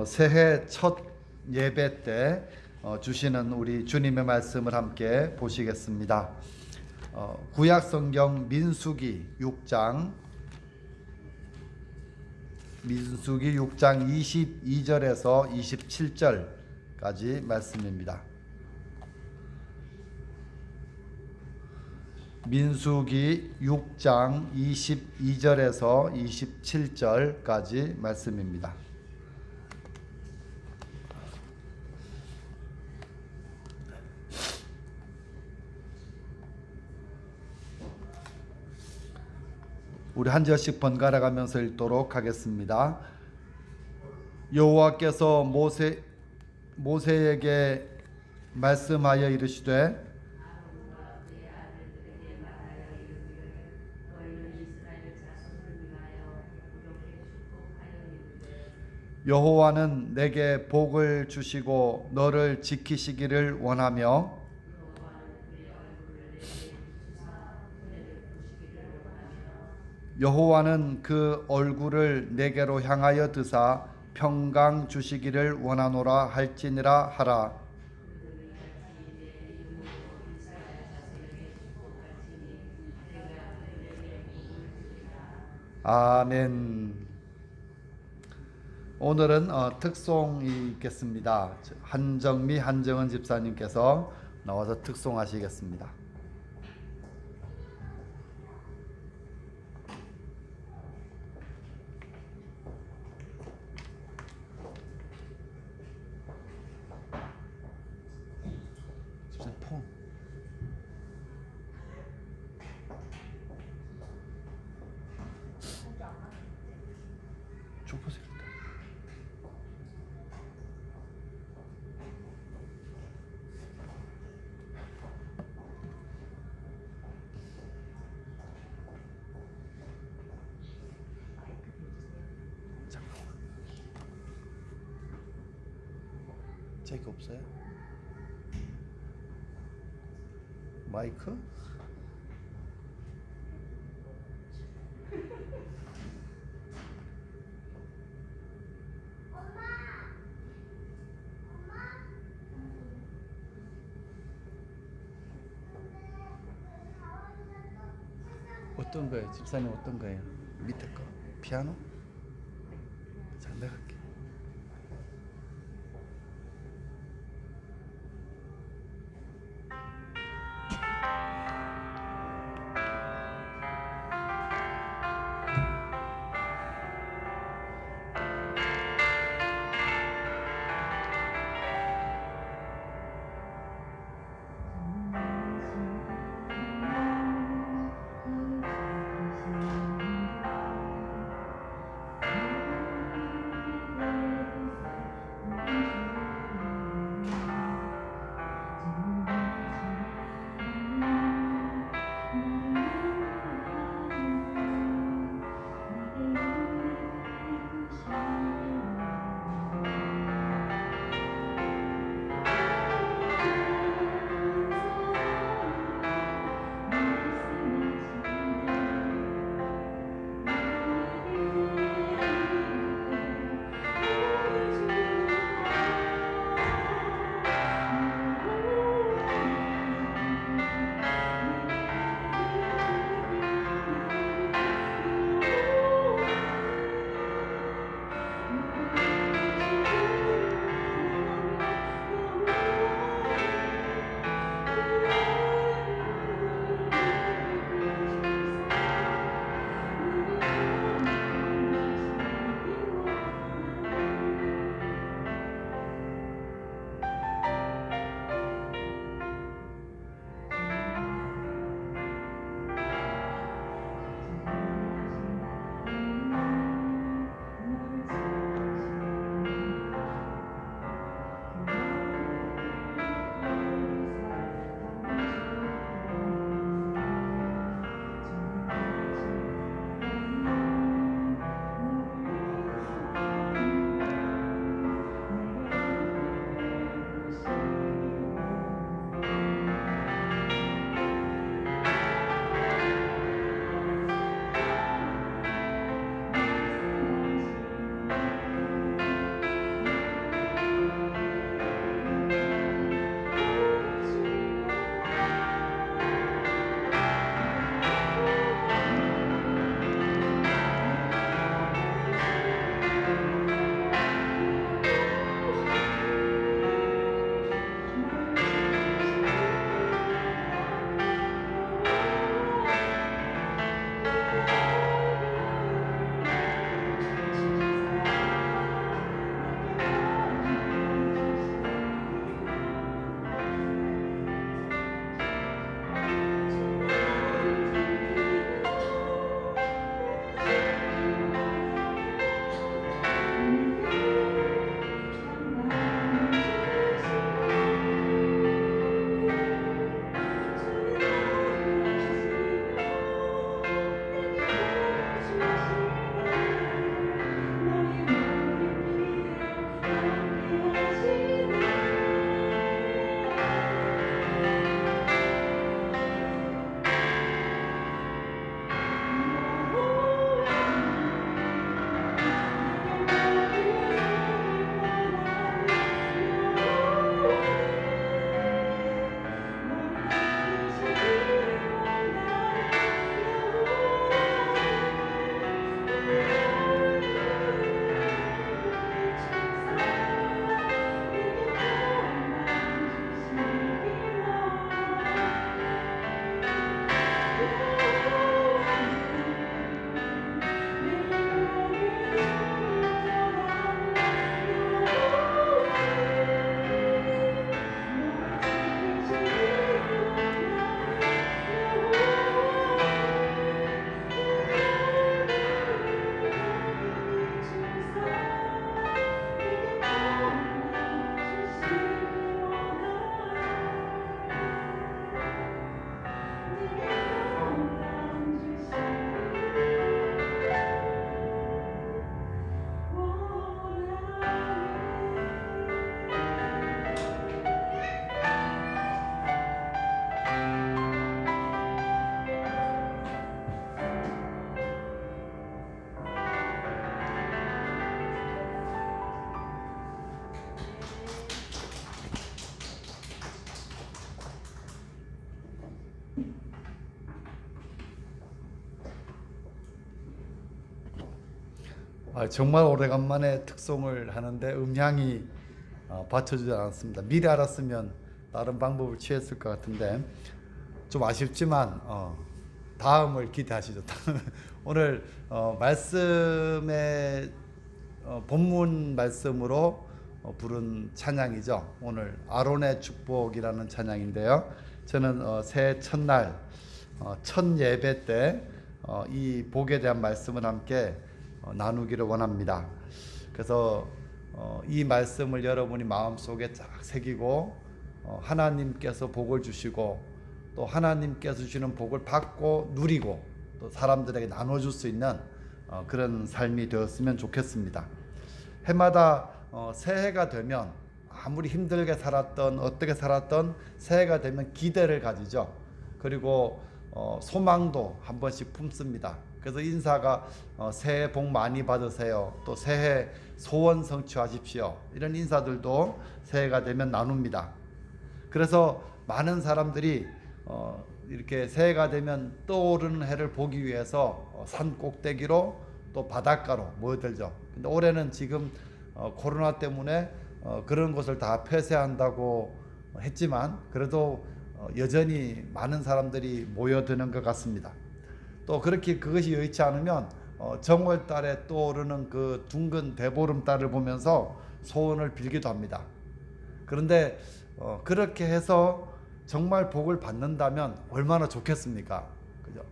새해 첫 예배 때 주시는 우리 주님의 말씀을 함께 보시겠습니다. 구약 성경 민수기 6장 22절에서 27절까지 말씀입니다. 민수기 6장 22절에서 27절까지 말씀입니다. 우리 한 절씩 번갈아 가면서 읽도록 하겠습니다. 여호와께서 모세에게 말씀하여 이르시되 여호와는 내게 복을 주시고 너를 지키시기를 원하며 여호와는 그 얼굴을 내게로 향하여 드사 평강 주시기를 원하노라 할지니라 하라. 아멘. 오늘은 특송이 있겠습니다. 한정미 한정은 집사님께서 나와서 특송하시겠습니다. 폰. 줘보세요. 제가 없어요? 마이크? 어떤 거예요? 집사님 어떤 거예요? 밑에 거? 피아노? 자, 내가 할게. 정말 오래간만에 특송을 하는데 음향이 받쳐주지 않았습니다. 미리 알았으면 다른 방법을 취했을 것 같은데 좀 아쉽지만 다음을 기대하시죠. 오늘 말씀의 본문 말씀으로 부른 찬양이죠. 오늘 아론의 축복이라는 찬양인데요. 저는 새해 첫날 첫 예배 때 이 복에 대한 말씀을 함께 나누기를 원합니다. 그래서 이 말씀을 여러분이 마음속에 쫙 새기고 하나님께서 복을 주시고 또 하나님께서 주시는 복을 받고 누리고 또 사람들에게 나눠줄 수 있는 그런 삶이 되었으면 좋겠습니다. 해마다 새해가 되면 아무리 힘들게 살았던 어떻게 살았던 새해가 되면 기대를 가지죠. 그리고 소망도 한 번씩 품습니다. 그래서 인사가 새해 복 많이 받으세요. 또 새해 소원 성취하십시오. 이런 인사들도 새해가 되면 나눕니다. 그래서 많은 사람들이 이렇게 새해가 되면 떠오르는 해를 보기 위해서 산 꼭대기로 또 바닷가로 모여들죠. 근데 올해는 지금 코로나 때문에 그런 것을 다 폐쇄한다고 했지만 그래도 여전히 많은 사람들이 모여드는 것 같습니다. 또 그렇게 그것이 여의치 않으면 정월달에 떠오르는 그 둥근 대보름달을 보면서 소원을 빌기도 합니다. 그런데 그렇게 해서 정말 복을 받는다면 얼마나 좋겠습니까? 그죠?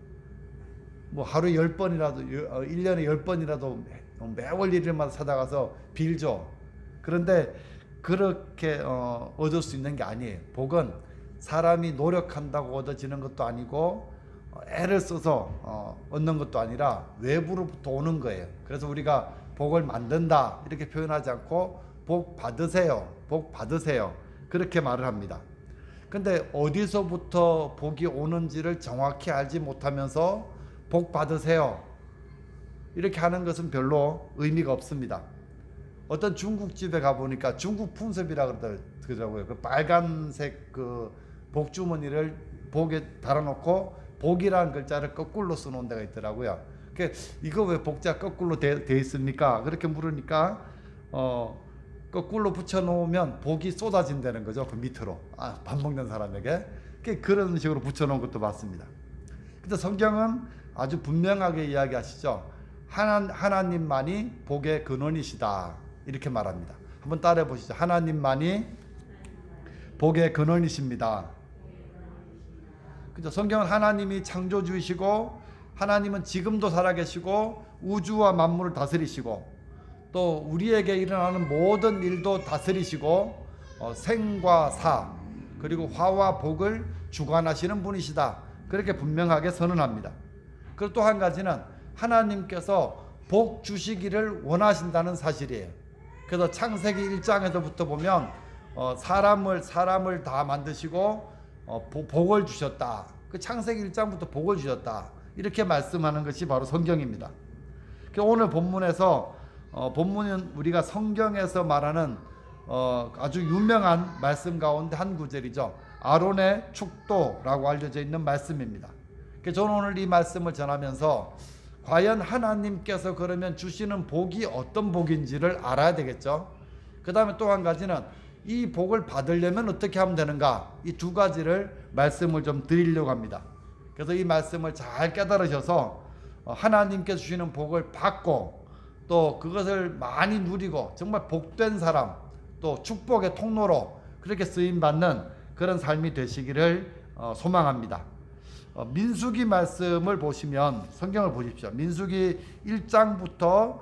뭐 하루 10번이라도 1년에 10번이라도 매월 일일마다 찾아가서 빌죠. 그런데 그렇게 얻을 수 있는 게 아니에요. 복은 사람이 노력한다고 얻어지는 것도 아니고 애를 써서 얻는 것도 아니라 외부로부터 오는 거예요. 그래서 우리가 복을 만든다 이렇게 표현하지 않고 복 받으세요, 복 받으세요 그렇게 말을 합니다. 근데 어디서부터 복이 오는지를 정확히 알지 못하면서 복 받으세요 이렇게 하는 것은 별로 의미가 없습니다. 어떤 중국집에 가보니까 중국 풍습이라 그러더라고요. 그 빨간색 그 복주머니를 복에 달아놓고 복이라는 글자를 거꾸로 써놓은 데가 있더라고요. 이거 왜 복자 거꾸로 돼 있습니까? 그렇게 물으니까 거꾸로 붙여놓으면 복이 쏟아진다는 거죠. 그 밑으로 밥 먹는 사람에게 그런 식으로 붙여놓은 것도 봤습니다. 근데 성경은 아주 분명하게 이야기하시죠. 하나님만이 복의 근원이시다 이렇게 말합니다. 한번 따라해 보시죠. 하나님만이 복의 근원이십니다. 그죠? 성경은 하나님이 창조주이시고 하나님은 지금도 살아계시고 우주와 만물을 다스리시고 또 우리에게 일어나는 모든 일도 다스리시고 생과 사 그리고 화와 복을 주관하시는 분이시다. 그렇게 분명하게 선언합니다. 그리고 또 한 가지는 하나님께서 복 주시기를 원하신다는 사실이에요. 그래서 창세기 1장에서부터 보면 사람을 다 만드시고 복을 주셨다. 그 창세기 1장부터 복을 주셨다. 이렇게 말씀하는 것이 바로 성경입니다. 오늘 본문에서 본문은 우리가 성경에서 말하는 아주 유명한 말씀 가운데 한 구절이죠. 아론의 축도라고 알려져 있는 말씀입니다. 저는 오늘 이 말씀을 전하면서 과연 하나님께서 그러면 주시는 복이 어떤 복인지를 알아야 되겠죠. 그 다음에 또 한 가지는 이 복을 받으려면 어떻게 하면 되는가, 이 두 가지를 말씀을 좀 드리려고 합니다. 그래서 이 말씀을 잘 깨달으셔서 하나님께서 주시는 복을 받고 또 그것을 많이 누리고 정말 복된 사람, 또 축복의 통로로 그렇게 쓰임받는 그런 삶이 되시기를 소망합니다. 민수기 말씀을 보시면, 성경을 보십시오. 민수기 1장부터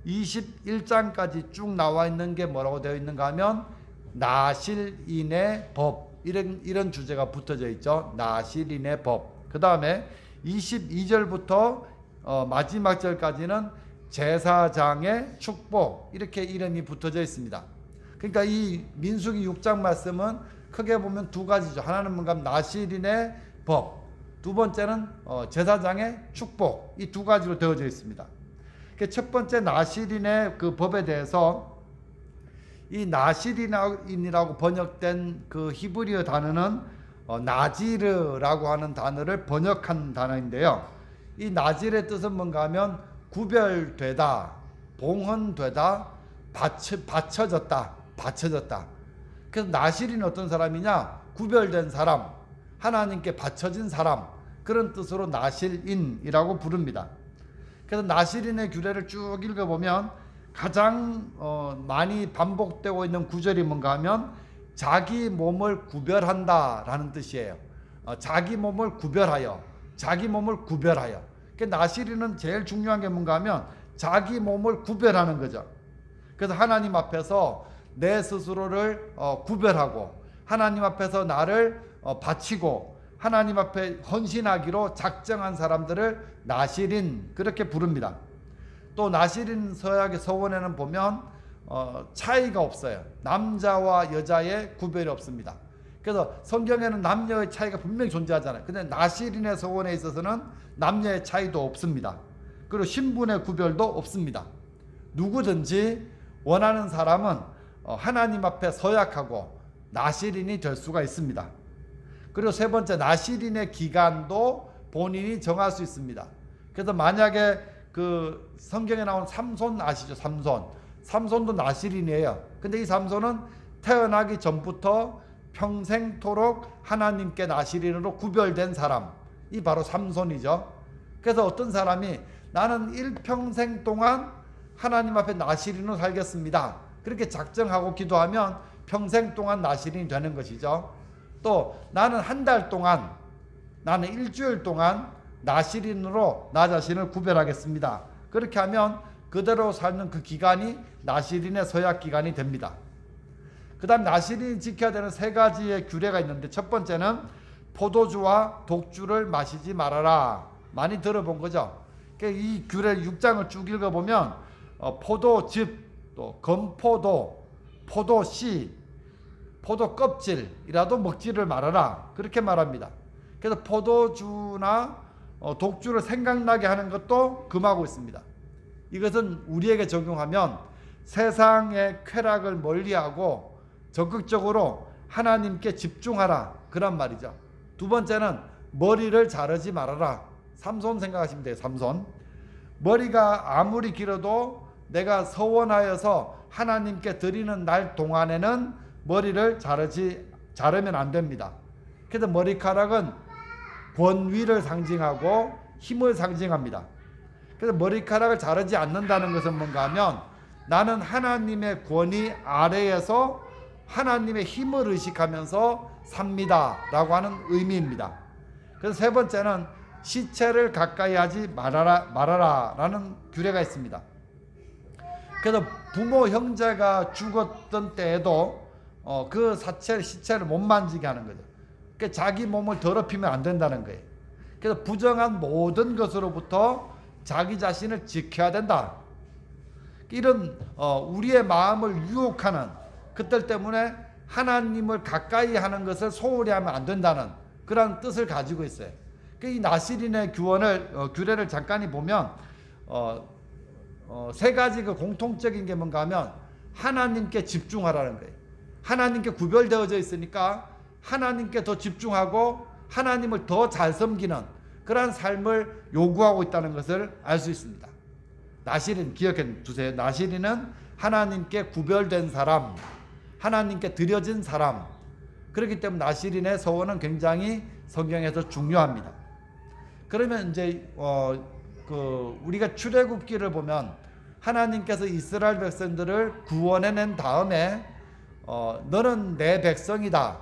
21장까지 쭉 나와 있는 게 뭐라고 되어 있는가 하면 나실인의 법, 이런 주제가 붙어져 있죠. 나실인의 법. 그 다음에 22절부터 마지막 절까지는 제사장의 축복, 이렇게 이름이 붙어져 있습니다. 그러니까 이 민수기 6장 말씀은 크게 보면 두 가지죠. 하나는 뭔가 나실인의 법, 두 번째는 제사장의 축복, 이 두 가지로 되어져 있습니다. 첫 번째 나실인의 그 법에 대해서, 이 나실인이라고 번역된 그 히브리어 단어는 나지르라고 하는 단어를 번역한 단어인데요. 이 나질의 뜻은 뭔가 하면 구별되다, 봉헌되다, 바쳐졌다. 그래서 나실인은 어떤 사람이냐? 구별된 사람, 하나님께 바쳐진 사람, 그런 뜻으로 나실인이라고 부릅니다. 그래서 나실인의 규례를 쭉 읽어보면 가장 많이 반복되고 있는 구절이 뭔가 하면 자기 몸을 구별한다라는 뜻이에요. 자기 몸을 구별하여. 그러니까 나실인은 제일 중요한 게 뭔가 하면 자기 몸을 구별하는 거죠. 그래서 하나님 앞에서 내 스스로를 구별하고 하나님 앞에서 나를 바치고 하나님 앞에 헌신하기로 작정한 사람들을 나실인, 그렇게 부릅니다. 또 나실인 서약의 서원에는 보면 차이가 없어요. 남자와 여자의 구별이 없습니다. 그래서 성경에는 남녀의 차이가 분명히 존재하잖아요. 근데 나실인의 서원에 있어서는 남녀의 차이도 없습니다. 그리고 신분의 구별도 없습니다. 누구든지 원하는 사람은 하나님 앞에 서약하고 나실인이 될 수가 있습니다. 그리고 세 번째, 나실인의 기간도 본인이 정할 수 있습니다. 그래서 만약에 그 성경에 나온 삼손 아시죠? 삼손도 나실인이에요. 근데 이 삼손은 태어나기 전부터 평생토록 하나님께 나실인으로 구별된 사람이 바로 삼손이죠. 그래서 어떤 사람이 나는 일평생 동안 하나님 앞에 나실인으로 살겠습니다, 그렇게 작정하고 기도하면 평생 동안 나실인이 되는 것이죠. 또 나는 한 달 동안, 나는 일주일 동안 나실인으로 나 자신을 구별하겠습니다, 그렇게 하면 그대로 살는 그 기간이 나실인의 서약 기간이 됩니다. 그 다음 나실인이 지켜야 되는 세 가지의 규례가 있는데, 첫 번째는 포도주와 독주를 마시지 말아라. 많이 들어본 거죠. 이 규례 6장을 쭉 읽어보면 포도즙, 또 건포도, 포도씨, 포도 껍질이라도 먹지를 말아라, 그렇게 말합니다. 그래서 포도주나 독주를 생각나게 하는 것도 금하고 있습니다. 이것은 우리에게 적용하면 세상의 쾌락을 멀리하고 적극적으로 하나님께 집중하라, 그런 말이죠. 두 번째는 머리를 자르지 말아라. 삼손 생각하시면 돼요. 삼손. 머리가 아무리 길어도 내가 서원하여서 하나님께 드리는 날 동안에는 머리를 자르면 안 됩니다. 그래서 머리카락은 권위를 상징하고 힘을 상징합니다. 그래서 머리카락을 자르지 않는다는 것은 뭔가 하면 나는 하나님의 권위 아래에서 하나님의 힘을 의식하면서 삽니다 라고 하는 의미입니다. 그래서 세 번째는 시체를 가까이 하지 말아라 라는 규례가 있습니다. 그래서 부모 형제가 죽었던 때에도 그 시체를 못 만지게 하는 거죠. 그러니까 자기 몸을 더럽히면 안 된다는 거예요. 그래서 부정한 모든 것으로부터 자기 자신을 지켜야 된다. 이런 우리의 마음을 유혹하는 그들 때문에 하나님을 가까이 하는 것을 소홀히 하면 안 된다는 그런 뜻을 가지고 있어요. 이 나실인의 규례를 잠깐 보면 세 가지 그 공통적인 게 뭔가 하면 하나님께 집중하라는 거예요. 하나님께 구별되어져 있으니까 하나님께 더 집중하고 하나님을 더 잘 섬기는 그러한 삶을 요구하고 있다는 것을 알 수 있습니다. 나실인 기억해 두세요. 나실인은 하나님께 구별된 사람, 하나님께 드려진 사람. 그렇기 때문에 나실인의 서원은 굉장히 성경에서 중요합니다. 그러면 이제 우리가 출애굽기를 보면 하나님께서 이스라엘 백성들을 구원해낸 다음에 너는 내 백성이다,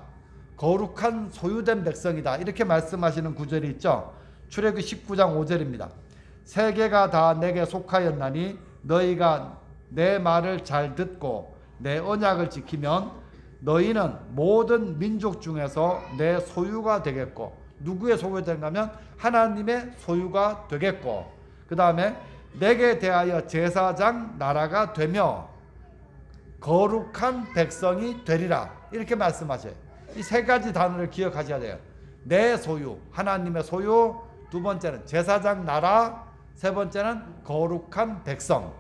거룩한 소유된 백성이다, 이렇게 말씀하시는 구절이 있죠. 출애굽기 19장 5절입니다. 세계가 다 내게 속하였나니 너희가 내 말을 잘 듣고 내 언약을 지키면 너희는 모든 민족 중에서 내 소유가 되겠고, 누구의 소유가 되는가면 하나님의 소유가 되겠고, 그 다음에 내게 대하여 제사장 나라가 되며 거룩한 백성이 되리라, 이렇게 말씀하셔요. 이 세 가지 단어를 기억하셔야 돼요. 내 소유, 하나님의 소유, 두 번째는 제사장 나라, 세 번째는 거룩한 백성.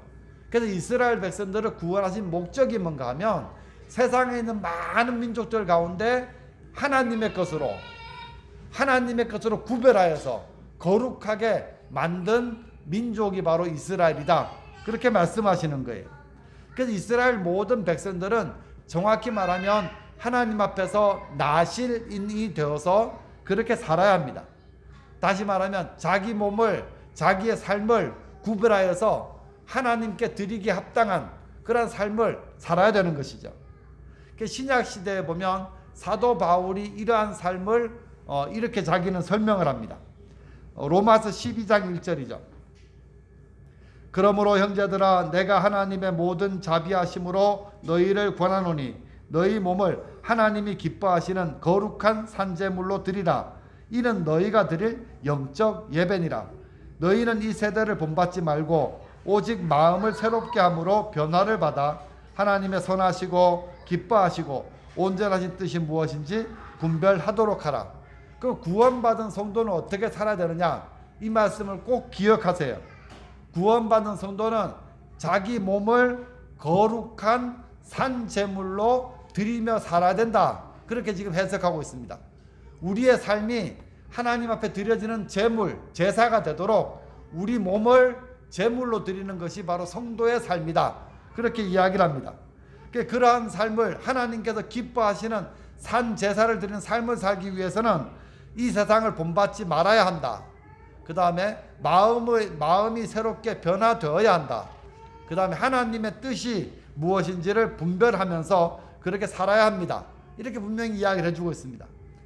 그래서 이스라엘 백성들을 구원하신 목적이 뭔가 하면 세상에 있는 많은 민족들 가운데 하나님의 것으로 구별하여서 거룩하게 만든 민족이 바로 이스라엘이다, 그렇게 말씀하시는 거예요. 그래서 이스라엘 모든 백성들은 정확히 말하면 하나님 앞에서 나실인이 되어서 그렇게 살아야 합니다. 다시 말하면 자기 몸을, 자기의 삶을 구별하여서 하나님께 드리기 합당한 그런 삶을 살아야 되는 것이죠. 신약 시대에 보면 사도 바울이 이러한 삶을 이렇게 자기는 설명을 합니다. 로마서 12장 1절이죠. 그러므로 형제들아 내가 하나님의 모든 자비하심으로 너희를 권하노니 너희 몸을 하나님이 기뻐하시는 거룩한 산제물로 드리라. 이는 너희가 드릴 영적 예배니라. 너희는 이 세대를 본받지 말고 오직 마음을 새롭게 함으로 변화를 받아 하나님의 선하시고 기뻐하시고 온전하신 뜻이 무엇인지 분별하도록 하라. 그 구원받은 성도는 어떻게 살아야 되느냐? 이 말씀을 꼭 기억하세요. 구원받은 성도는 자기 몸을 거룩한 산제물로 드리며 살아야 된다. 그렇게 지금 해석하고 있습니다. 우리의 삶이 하나님 앞에 드려지는 제물, 제사가 되도록 우리 몸을 제물로 드리는 것이 바로 성도의 삶이다. 그렇게 이야기를 합니다. 그러한 삶을 하나님께서 기뻐하시는 산 제사를 드리는 삶을 살기 위해서는 이 세상을 본받지 말아야 한다. 그 다음에 마음이 새롭게 변화되어야 한다. 그 다음에 하나님의 뜻이 무엇인지를 분별하면서 그렇게 살아야 합니다. 이렇게 분명히 이야기를 해주고 있습니다.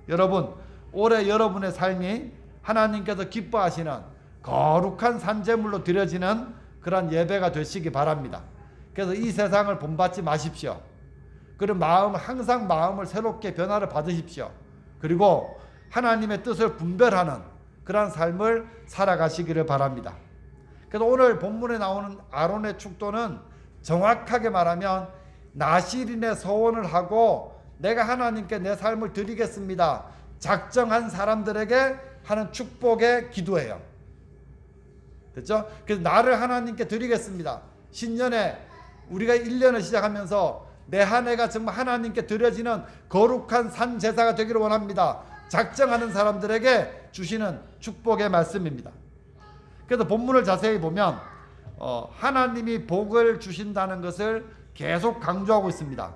여러분, 올해 여러분의 삶이 하나님께서 기뻐하시는 거룩한 산제물로 드려지는 그런 예배가 되시기 바랍니다. 그래서 이 세상을 본받지 마십시오. 그런 항상 마음을 새롭게 변화를 받으십시오. 그리고 하나님의 뜻을 분별하는 그런 삶을 살아가시기를 바랍니다. 그래서 오늘 본문에 나오는 아론의 축도는 정확하게 말하면 나실인의 서원을 하고 내가 하나님께 내 삶을 드리겠습니다. 작정한 사람들에게 하는 축복의 기도예요. 됐죠? 그래서 나를 하나님께 드리겠습니다. 신년에 우리가 1년을 시작하면서 내 한 해가 정말 하나님께 드려지는 거룩한 산 제사가 되기를 원합니다. 작정하는 사람들에게 주시는 축복의 말씀입니다. 그래서 본문을 자세히 보면 하나님이 복을 주신다는 것을 계속 강조하고 있습니다.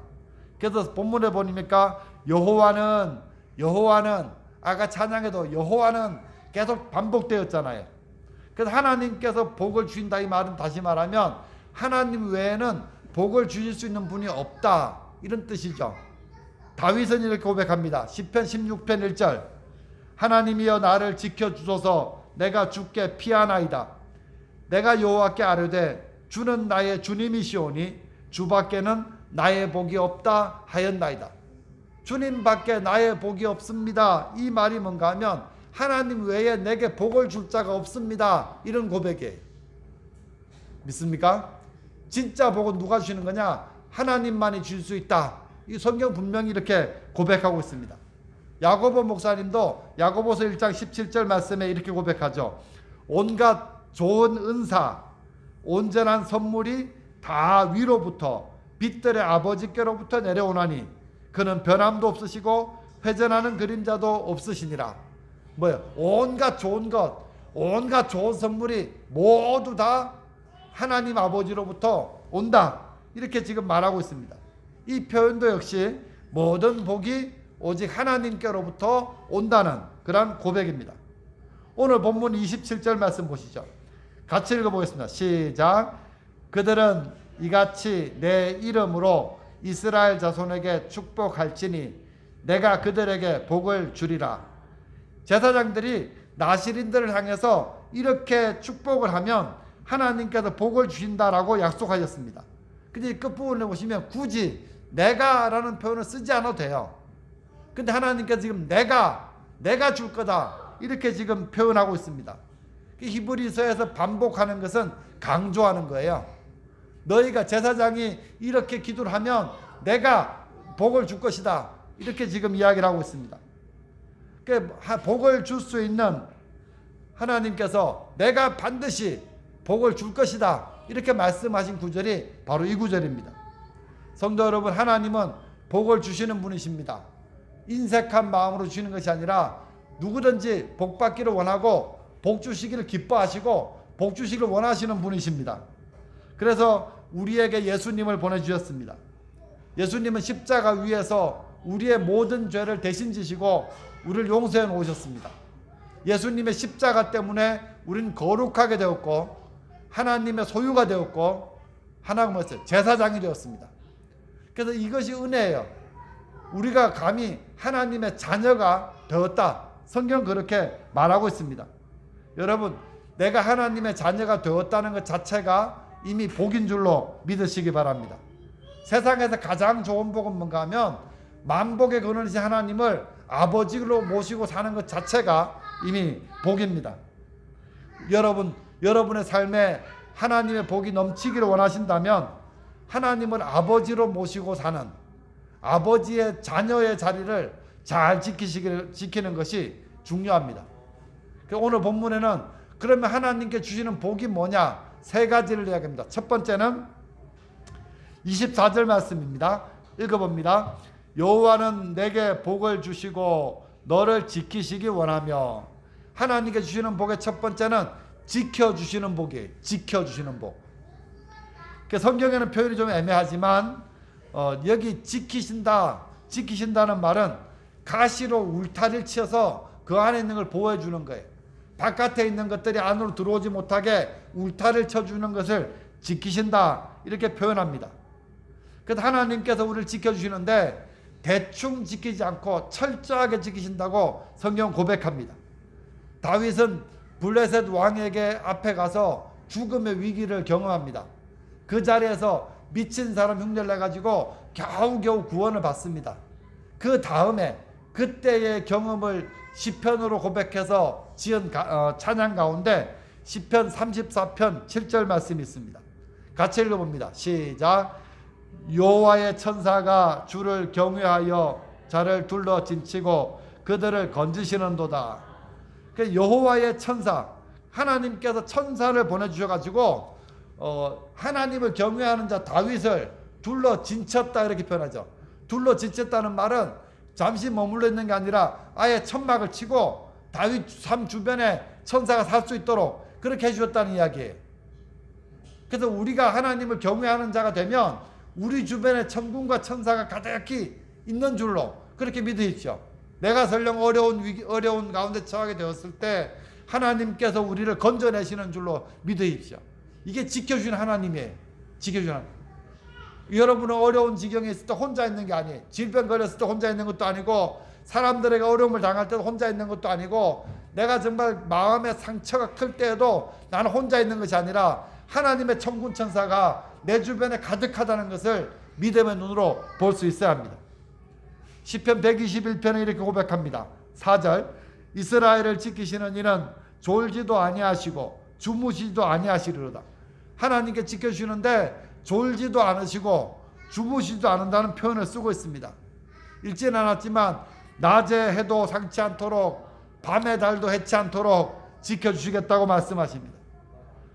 그래서 본문에 보니까 여호와는 아까 찬양에도 여호와는 계속 반복되었잖아요. 그래서 하나님께서 복을 주신다 이 말은 다시 말하면 하나님 외에는 복을 주실 수 있는 분이 없다 이런 뜻이죠. 다윗은 이렇게 고백합니다. 시편 16편 1절 하나님이여 나를 지켜주소서 내가 주께 피하나이다. 내가 여호와께 아뢰되 주는 나의 주님이시오니 주밖에는 나의 복이 없다 하였나이다. 주님밖에 나의 복이 없습니다. 이 말이 뭔가 하면 하나님 외에 내게 복을 줄 자가 없습니다. 이런 고백이에요. 믿습니까? 진짜 복은 누가 주시는 거냐? 하나님만이 줄 수 있다. 이 성경 분명히 이렇게 고백하고 있습니다. 야고보 목사님도 야고보서 1장 17절 말씀에 이렇게 고백하죠. 온갖 좋은 은사, 온전한 선물이 다 위로부터 빛들의 아버지께로부터 내려오나니 그는 변함도 없으시고 회전하는 그림자도 없으시니라. 뭐예요? 온갖 좋은 것, 온갖 좋은 선물이 모두 다 하나님 아버지로부터 온다. 이렇게 지금 말하고 있습니다. 이 표현도 역시 모든 복이 오직 하나님께로부터 온다는 그런 고백입니다. 오늘 본문 27절 말씀 보시죠. 같이 읽어보겠습니다. 시작. 그들은 이같이 내 이름으로 이스라엘 자손에게 축복할지니 내가 그들에게 복을 주리라. 제사장들이 나실인들을 향해서 이렇게 축복을 하면 하나님께서 복을 주신다라고 약속하셨습니다. 근데 끝부분에 보시면 굳이 내가 라는 표현을 쓰지 않아도 돼요. 근데 하나님께서 지금 내가 줄 거다 이렇게 지금 표현하고 있습니다. 히브리서에서 반복하는 것은 강조하는 거예요. 너희가 제사장이 이렇게 기도를 하면 내가 복을 줄 것이다 이렇게 지금 이야기를 하고 있습니다. 복을 줄 수 있는 하나님께서 내가 반드시 복을 줄 것이다 이렇게 말씀하신 구절이 바로 이 구절입니다. 성도 여러분, 하나님은 복을 주시는 분이십니다. 인색한 마음으로 주시는 것이 아니라 누구든지 복 받기를 원하고 복 주시기를 기뻐하시고 복 주시기를 원하시는 분이십니다. 그래서 우리에게 예수님을 보내주셨습니다. 예수님은 십자가 위에서 우리의 모든 죄를 대신 지시고 우리를 용서해 놓으셨습니다. 예수님의 십자가 때문에 우리는 거룩하게 되었고 하나님의 소유가 되었고 하나님의 제사장이 되었습니다. 그래서 이것이 은혜예요. 우리가 감히 하나님의 자녀가 되었다. 성경 그렇게 말하고 있습니다. 여러분, 내가 하나님의 자녀가 되었다는 것 자체가 이미 복인 줄로 믿으시기 바랍니다. 세상에서 가장 좋은 복은 뭔가 하면 만복의 근원이신 하나님을 아버지로 모시고 사는 것 자체가 이미 복입니다. 여러분의 삶에 하나님의 복이 넘치기를 원하신다면 하나님을 아버지로 모시고 사는 아버지의 자녀의 자리를 잘 지키는 것이 중요합니다. 오늘 본문에는 그러면 하나님께 주시는 복이 뭐냐? 세 가지를 이야기합니다. 첫 번째는 24절 말씀입니다. 읽어봅니다. 여호와는 내게 복을 주시고 너를 지키시기 원하며. 하나님께 주시는 복의 첫 번째는 지켜주시는 복이에요. 지켜주시는 복. 성경에는 표현이 좀 애매하지만 여기 지키신다는 말은 가시로 울타리를 치어서 그 안에 있는 걸 보호해 주는 거예요. 바깥에 있는 것들이 안으로 들어오지 못하게 울타리를 쳐주는 것을 지키신다 이렇게 표현합니다. 그래서 하나님께서 우리를 지켜주시는데 대충 지키지 않고 철저하게 지키신다고 성경 고백합니다. 다윗은 블레셋 왕에게 앞에 가서 죽음의 위기를 경험합니다. 그 자리에서 미친 사람 흉내를 내가지고 겨우겨우 구원을 받습니다. 그 다음에 그때의 경험을 시편으로 고백해서 지은 찬양 가운데 시편 34편 7절 말씀이 있습니다. 같이 읽어봅니다. 시작. 여호와의 천사가 주를 경외하여 자를 둘러 진치고 그들을 건지시는도다. 여호와의 천사, 하나님께서 천사를 보내주셔가지고 하나님을 경외하는 자 다윗을 둘러 진쳤다 이렇게 표현하죠. 둘러 진쳤다는 말은 잠시 머물러 있는 게 아니라 아예 천막을 치고 다윗 삶 주변에 천사가 살 수 있도록 그렇게 해주셨다는 이야기예요. 그래서 우리가 하나님을 경외하는 자가 되면 우리 주변에 천군과 천사가 가득히 있는 줄로 그렇게 믿으십시오. 내가 설령 어려운 가운데 처하게 되었을 때 하나님께서 우리를 건져내시는 줄로 믿으십시오. 이게 지켜주는 하나님이에요. 지켜주는 하나님. 여러분은 어려운 지경에 있을 때 혼자 있는 게 아니에요. 질병 걸렸을 때 혼자 있는 것도 아니고 사람들에게 어려움을 당할 때도 혼자 있는 것도 아니고 내가 정말 마음의 상처가 클 때에도 나는 혼자 있는 것이 아니라 하나님의 천군 천사가 내 주변에 가득하다는 것을 믿음의 눈으로 볼 수 있어야 합니다. 시편 121편에 이렇게 고백합니다. 4절. 이스라엘을 지키시는 이는 졸지도 아니하시고 주무시지도 아니하시리로다. 하나님께 지켜주시는데 졸지도 않으시고 주무시지도 않는다는 표현을 쓰고 있습니다. 읽지는 않았지만 낮에 해도 상치 않도록 밤에 달도 해치 않도록 지켜주시겠다고 말씀하십니다.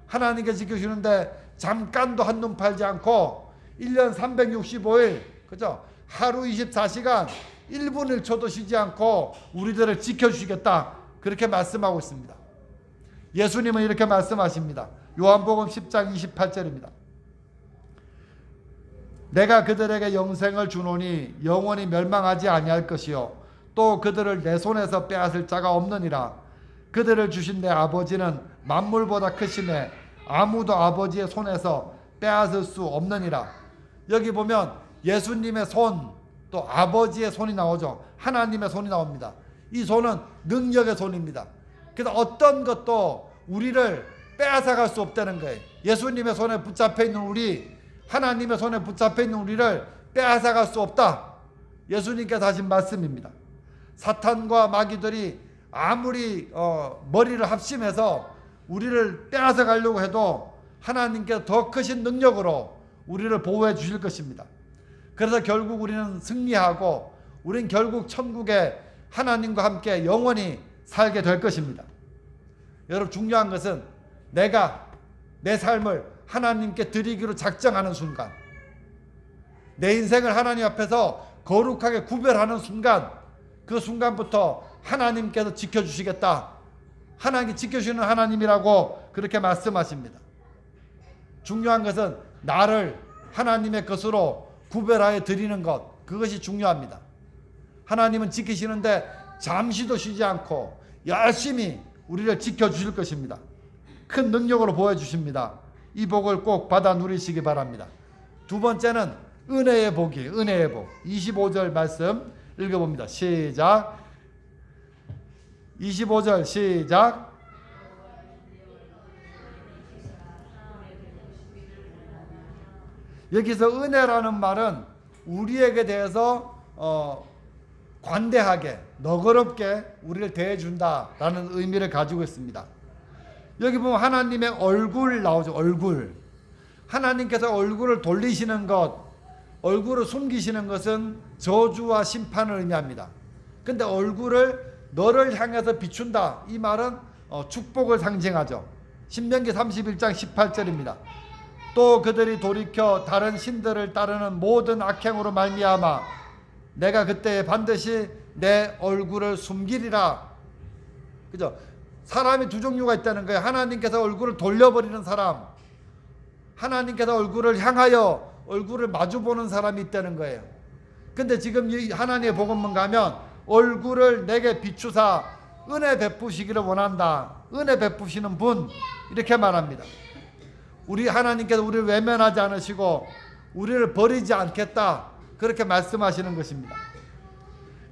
하나님께 지켜주시는데 잠깐도 한눈 팔지 않고 1년 365일 그죠? 하루 24시간 1분 1초도 쉬지 않고 우리들을 지켜주시겠다 그렇게 말씀하고 있습니다. 예수님은 이렇게 말씀하십니다. 요한복음 10장 28절입니다. 내가 그들에게 영생을 주노니 영원히 멸망하지 아니할 것이요 또 그들을 내 손에서 빼앗을 자가 없느니라. 그들을 주신 내 아버지는 만물보다 크심에 아무도 아버지의 손에서 빼앗을 수 없느니라. 여기 보면 예수님의 손 또 아버지의 손이 나오죠. 하나님의 손이 나옵니다. 이 손은 능력의 손입니다. 그래서 어떤 것도 우리를 빼앗아갈 수 없다는 거예요. 예수님의 손에 붙잡혀 있는 우리, 하나님의 손에 붙잡혀 있는 우리를 빼앗아갈 수 없다. 예수님께서 하신 말씀입니다. 사탄과 마귀들이 아무리 머리를 합심해서 우리를 빼앗아 가려고 해도 하나님께서 더 크신 능력으로 우리를 보호해 주실 것입니다. 그래서 결국 우리는 승리하고 우리는 결국 천국에 하나님과 함께 영원히 살게 될 것입니다. 여러분 중요한 것은 내가 내 삶을 하나님께 드리기로 작정하는 순간, 내 인생을 하나님 앞에서 거룩하게 구별하는 순간, 그 순간부터 하나님께서 지켜주시겠다. 하나님이 지켜주시는 하나님이라고 그렇게 말씀하십니다. 중요한 것은 나를 하나님의 것으로 구별하여 드리는 것, 그것이 중요합니다. 하나님은 지키시는데 잠시도 쉬지 않고 열심히 우리를 지켜주실 것입니다. 큰 능력으로 보여주십니다. 이 복을 꼭 받아 누리시기 바랍니다. 두 번째는 은혜의 복이, 은혜의 복. 25절 말씀 읽어봅니다. 시작. 25절 시작. 여기서 은혜라는 말은 우리에게 대해서 관대하게, 너그럽게 우리를 대해준다라는 의미를 가지고 있습니다. 여기 보면 하나님의 얼굴 나오죠. 얼굴. 하나님께서 얼굴을 돌리시는 것, 얼굴을 숨기시는 것은 저주와 심판을 의미합니다. 근데 얼굴을 너를 향해서 비춘다, 이 말은 축복을 상징하죠. 신명기 31장 18절입니다. 또 그들이 돌이켜 다른 신들을 따르는 모든 악행으로 말미암아 내가 그때 반드시 내 얼굴을 숨기리라. 그죠? 사람이 두 종류가 있다는 거예요. 하나님께서 얼굴을 돌려버리는 사람, 하나님께서 얼굴을 향하여 얼굴을 마주보는 사람이 있다는 거예요. 근데 지금 이 하나님의 복음만 가면 얼굴을 내게 비추사 은혜 베푸시기를 원한다. 은혜 베푸시는 분, 이렇게 말합니다. 우리 하나님께서 우리를 외면하지 않으시고 우리를 버리지 않겠다, 그렇게 말씀하시는 것입니다.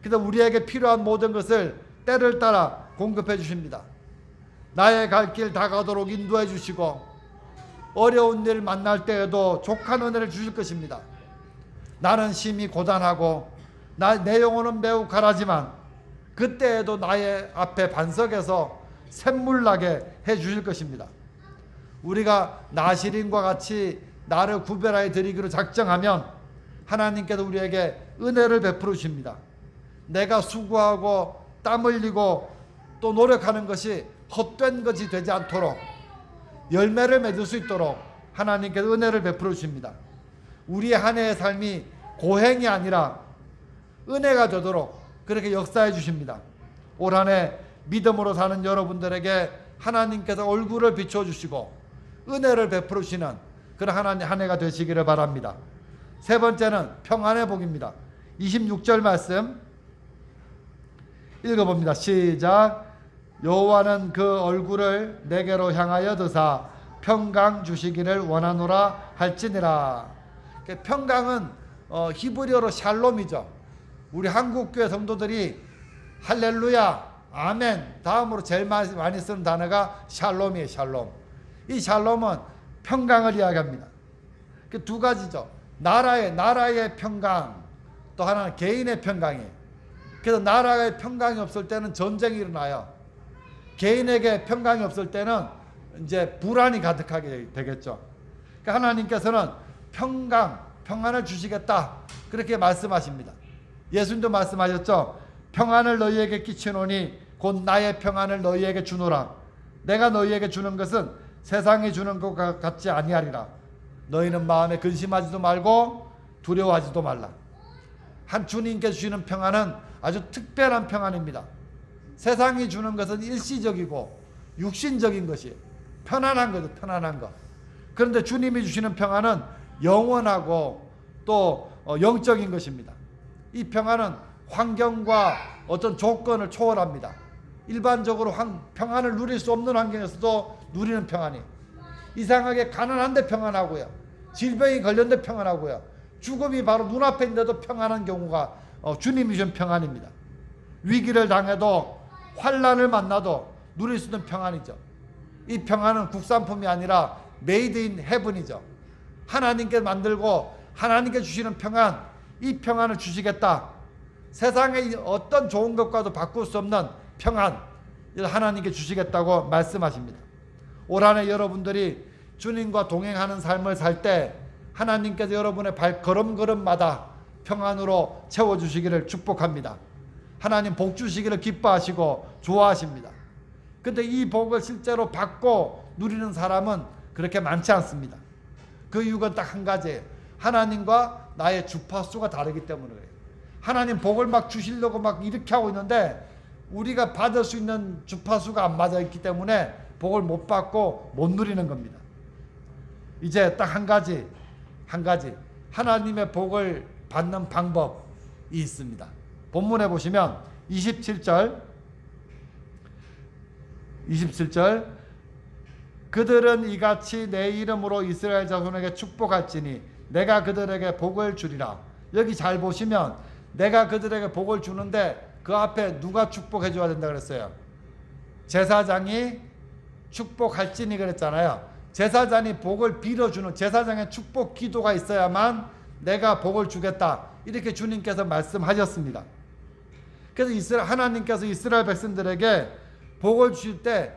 그래서 우리에게 필요한 모든 것을 때를 따라 공급해 주십니다. 나의 갈 길 다가도록 인도해 주시고 어려운 일 만날 때에도 족한 은혜를 주실 것입니다. 나는 심히 고단하고 내 영혼은 매우 가라지만 그때에도 나의 앞에 반석에서 샘물 나게 해 주실 것입니다. 우리가 나시린과 같이 나를 구별하여 드리기로 작정하면 하나님께서 우리에게 은혜를 베풀어 주십니다. 내가 수고하고 땀 흘리고 또 노력하는 것이 헛된 것이 되지 않도록, 열매를 맺을 수 있도록 하나님께서 은혜를 베풀어 주십니다. 우리의 한 해의 삶이 고행이 아니라 은혜가 되도록 그렇게 역사해 주십니다. 올 한 해 믿음으로 사는 여러분들에게 하나님께서 얼굴을 비춰주시고 은혜를 베풀어 주시는 그런 하나님 한 해가 되시기를 바랍니다. 세 번째는 평안의 복입니다. 26절 말씀 읽어봅니다. 시작. 여호와는 그 얼굴을 내게로 향하여 드사 평강 주시기를 원하노라 할지니라. 평강은 히브리어로 샬롬이죠. 우리 한국교회 성도들이 할렐루야, 아멘 다음으로 제일 많이 쓰는 단어가 샬롬이에요. 샬롬. 이 샬롬은 평강을 이야기합니다. 그 두 가지죠. 나라의 평강, 또 하나는 개인의 평강이에요. 그래서 나라의 평강이 없을 때는 전쟁이 일어나요. 개인에게 평강이 없을 때는 이제 불안이 가득하게 되겠죠. 그러니까 하나님께서는 평안을 주시겠다, 그렇게 말씀하십니다. 예수님도 말씀하셨죠. 평안을 너희에게 끼치노니 곧 나의 평안을 너희에게 주노라. 내가 너희에게 주는 것은 세상이 주는 것 같지 아니하리라. 너희는 마음에 근심하지도 말고 두려워하지도 말라. 한 주님께 주시는 평안은 아주 특별한 평안입니다. 세상이 주는 것은 일시적이고 육신적인 것이 편안한 거죠. 편안한 것. 그런데 주님이 주시는 평안은 영원하고 또 영적인 것입니다. 이 평안은 환경과 어떤 조건을 초월합니다. 일반적으로 평안을 누릴 수 없는 환경에서도 누리는 평안이, 이상하게 가난한데 평안하고요, 질병이 걸렸는데 평안하고요, 죽음이 바로 눈앞에 있는데도 평안한 경우가 주님이 주신 평안입니다. 위기를 당해도 환난을 만나도 누릴 수 있는 평안이죠. 이 평안은 국산품이 아니라 메이드 인 헤븐이죠. 하나님께 만들고 하나님께 주시는 평안, 이 평안을 주시겠다. 세상의 어떤 좋은 것과도 바꿀 수 없는 평안, 하나님께 주시겠다고 말씀하십니다. 올 한 해 여러분들이 주님과 동행하는 삶을 살 때 하나님께서 여러분의 걸음걸음마다 평안으로 채워주시기를 축복합니다. 하나님 복 주시기를 기뻐하시고 좋아하십니다. 근데 이 복을 실제로 받고 누리는 사람은 그렇게 많지 않습니다. 그 이유가 딱 한 가지예요. 하나님과 나의 주파수가 다르기 때문에 그래요. 하나님 복을 막 주시려고 막 이렇게 하고 있는데 우리가 받을 수 있는 주파수가 안 맞아 있기 때문에 복을 못 받고 못 누리는 겁니다. 이제 딱 한 가지 하나님의 복을 받는 방법이 있습니다. 본문에 보시면 27절 그들은 이같이 내 이름으로 이스라엘 자손에게 축복할지니 내가 그들에게 복을 주리라. 여기 잘 보시면 내가 그들에게 복을 주는데 그 앞에 누가 축복해 줘야 된다 그랬어요? 제사장이 축복할지니 그랬잖아요. 제사장이 복을 빌어주는 제사장의 축복 기도가 있어야만 내가 복을 주겠다, 이렇게 주님께서 말씀하셨습니다. 그래서 하나님께서 이스라엘 백성들에게 복을 주실 때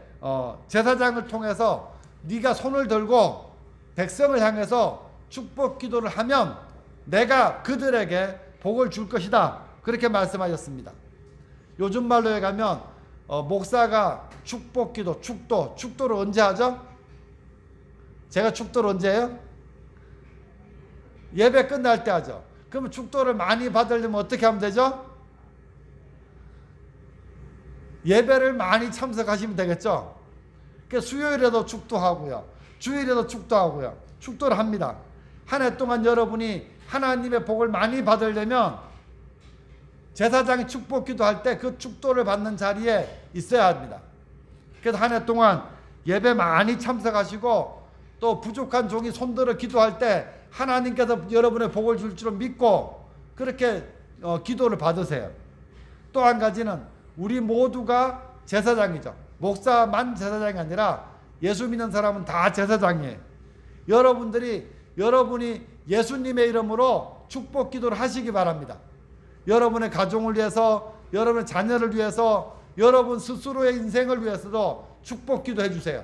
제사장을 통해서 네가 손을 들고 백성을 향해서 축복 기도를 하면 내가 그들에게 복을 줄 것이다, 그렇게 말씀하셨습니다. 요즘 말로 가면 목사가 축복 기도, 축도를 언제 하죠? 제가 축도를 언제 해요? 예배 끝날 때 하죠. 그러면 축도를 많이 받으려면 어떻게 하면 되죠? 예배를 많이 참석하시면 되겠죠. 그러니까 수요일에도 축도하고요, 주일에도 축도하고요, 축도를 합니다. 한 해 동안 여러분이 하나님의 복을 많이 받으려면 제사장이 축복 기도할 때 그 축도를 받는 자리에 있어야 합니다. 그래서 한 해 동안 예배 많이 참석하시고 또 부족한 종이 손들어 기도할 때 하나님께서 여러분의 복을 줄 줄을 믿고 그렇게 기도를 받으세요. 또 한 가지는 우리 모두가 제사장이죠. 목사만 제사장이 아니라 예수 믿는 사람은 다 제사장이에요. 여러분이 예수님의 이름으로 축복 기도를 하시기 바랍니다. 여러분의 가정을 위해서, 여러분의 자녀를 위해서, 여러분 스스로의 인생을 위해서도 축복 기도해 주세요.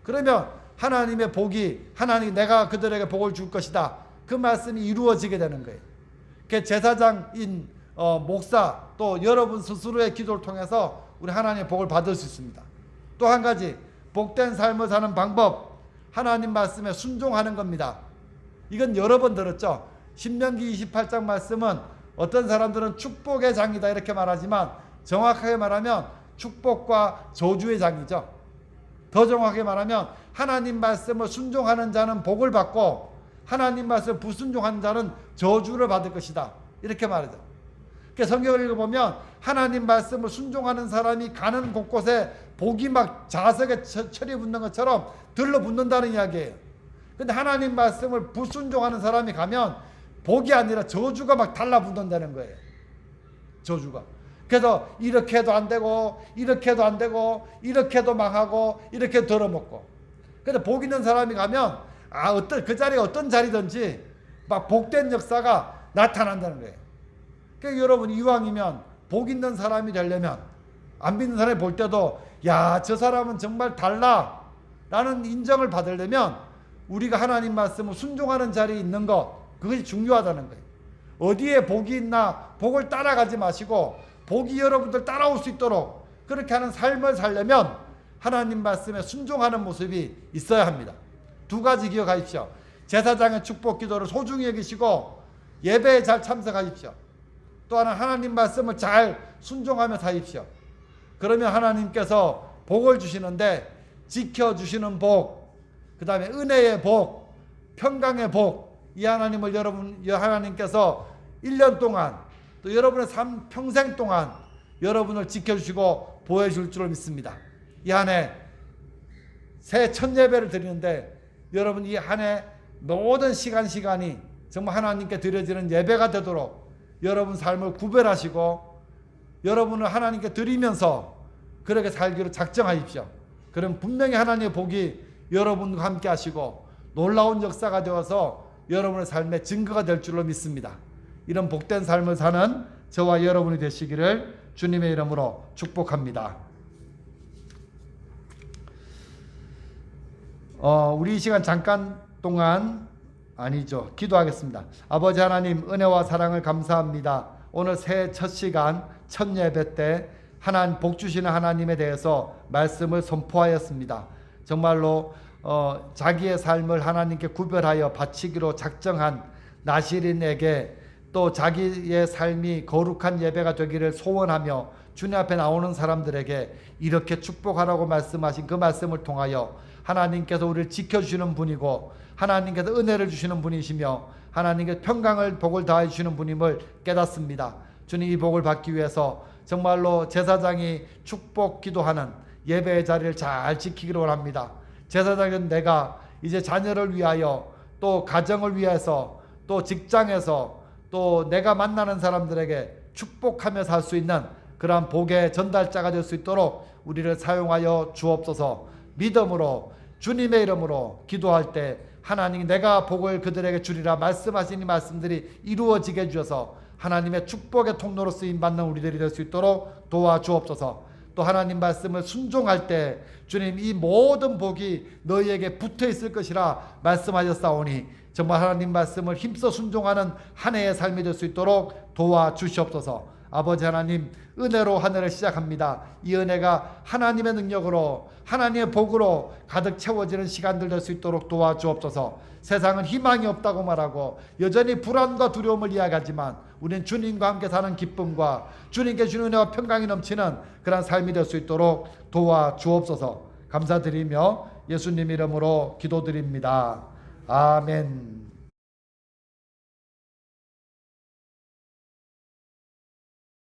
그러면 하나님의 복이, 내가 그들에게 복을 줄 것이다, 그 말씀이 이루어지게 되는 거예요. 그 제사장인 목사, 또 여러분 스스로의 기도를 통해서 우리 하나님의 복을 받을 수 있습니다. 또 한 가지 복된 삶을 사는 방법, 하나님 말씀에 순종하는 겁니다. 이건 여러 번 들었죠. 신명기 28장 말씀은 어떤 사람들은 축복의 장이다 이렇게 말하지만 정확하게 말하면 축복과 저주의 장이죠. 더 정확하게 말하면 하나님 말씀을 순종하는 자는 복을 받고 하나님 말씀을 불순종하는 자는 저주를 받을 것이다, 이렇게 말하죠. 성경을 읽어보면 하나님 말씀을 순종하는 사람이 가는 곳곳에 복이 막 자석에 철이 붙는 것처럼 들러붙는다는 이야기예요. 근데 하나님 말씀을 불순종하는 사람이 가면 복이 아니라 저주가 막 달라붙는다는 거예요. 저주가. 그래서 이렇게 해도 안 되고 이렇게 해도 안 되고 이렇게도 망하고 이렇게 덜어먹고. 근데 복 있는 사람이 가면 그 자리가 어떤 자리든지 막 복된 역사가 나타난다는 거예요. 그러니까 여러분 이왕이면 복 있는 사람이 되려면 안 믿는 사람이 볼 때도 야, 저 사람은 정말 달라 라는 인정을 받으려면 우리가 하나님 말씀을 순종하는 자리에 있는 것, 그것이 중요하다는 거예요. 어디에 복이 있나 복을 따라가지 마시고 복이 여러분들 따라올 수 있도록 그렇게 하는 삶을 살려면 하나님 말씀에 순종하는 모습이 있어야 합니다. 두 가지 기억하십시오. 제사장의 축복 기도를 소중히 여기시고 예배에 잘 참석하십시오. 또 하나님 말씀을 잘 순종하며 사십시오. 그러면 하나님께서 복을 주시는데 지켜주시는 복, 그 다음에 은혜의 복, 평강의 복, 이 하나님을 하나님께서 1년 동안 또 여러분의 삶 평생 동안 여러분을 지켜주시고 보호해줄 줄을 믿습니다. 이 한 해 새 첫 예배를 드리는데 여러분 이 한 해 모든 시간이 정말 하나님께 드려지는 예배가 되도록 여러분 삶을 구별하시고 여러분을 하나님께 드리면서 그렇게 살기로 작정하십시오. 그럼 분명히 하나님의 복이 여러분과 함께 하시고 놀라운 역사가 되어서 여러분의 삶의 증거가 될 줄로 믿습니다. 이런 복된 삶을 사는 저와 여러분이 되시기를 주님의 이름으로 축복합니다. 우리 이 시간 잠깐 동안 기도하겠습니다. 아버지 하나님, 은혜와 사랑을 감사합니다. 오늘 새해 첫 시간 첫 예배 때 복 주시는 하나님에 대해서 말씀을 선포하였습니다. 정말로 자기의 삶을 하나님께 구별하여 바치기로 작정한 나시린에게 또 자기의 삶이 거룩한 예배가 되기를 소원하며 주님 앞에 나오는 사람들에게 이렇게 축복하라고 말씀하신 그 말씀을 통하여 하나님께서 우리를 지켜주시는 분이고 하나님께서 은혜를 주시는 분이시며 하나님께서 평강을 복을 다해 주시는 분임을 깨닫습니다. 주님, 이 복을 받기 위해서 정말로 제사장이 축복 기도하는 예배의 자리를 잘 지키기를 원합니다. 제사장은 내가 이제 자녀를 위하여 또 가정을 위해서 또 직장에서 또 내가 만나는 사람들에게 축복하며 살 수 있는 그러한 복의 전달자가 될 수 있도록 우리를 사용하여 주옵소서. 믿음으로 주님의 이름으로 기도할 때 하나님 내가 복을 그들에게 주리라 말씀하신 이 말씀들이 이루어지게 해주셔서 하나님의 축복의 통로로 쓰임받는 우리들이 될 수 있도록 도와주옵소서. 또 하나님 말씀을 순종할 때 주님 이 모든 복이 너희에게 붙어 있을 것이라 말씀하셨사오니 정말 하나님 말씀을 힘써 순종하는 한 해의 삶이 될 수 있도록 도와주시옵소서. 아버지 하나님, 은혜로 한 해를 시작합니다. 이 은혜가 하나님의 능력으로 하나님의 복으로 가득 채워지는 시간들 될 수 있도록 도와주옵소서. 세상은 희망이 없다고 말하고 여전히 불안과 두려움을 이야기하지만 우리는 주님과 함께 사는 기쁨과 주님께 주는 은혜와 평강이 넘치는 그런 삶이 될 수 있도록 도와주옵소서. 감사드리며 예수님 이름으로 기도드립니다. 아멘.